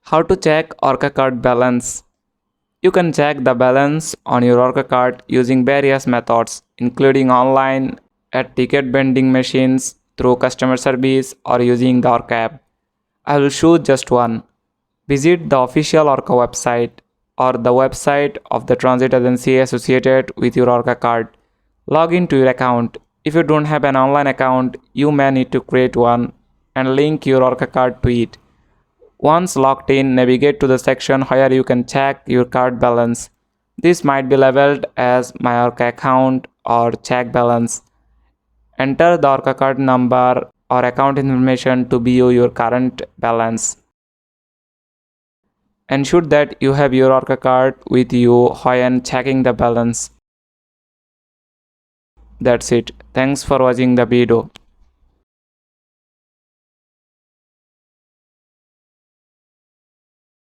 How to check ORCA card balance? You can check the balance on your ORCA card using various methods, including online, at ticket vending machines, through customer service, or using the ORCA app. I will choose just one. Visit the official ORCA website or the website of the transit agency associated with your ORCA card. Log into your account. If you don't have an online account, you may need to create one and link your ORCA card to it. Once logged in, navigate to the section where you can check your card balance. This might be labeled as My ORCA account or Check Balance. Enter the ORCA card number or account information to view your current balance. Ensure that you have your ORCA card with you when checking the balance. That's it. Thanks for watching the video.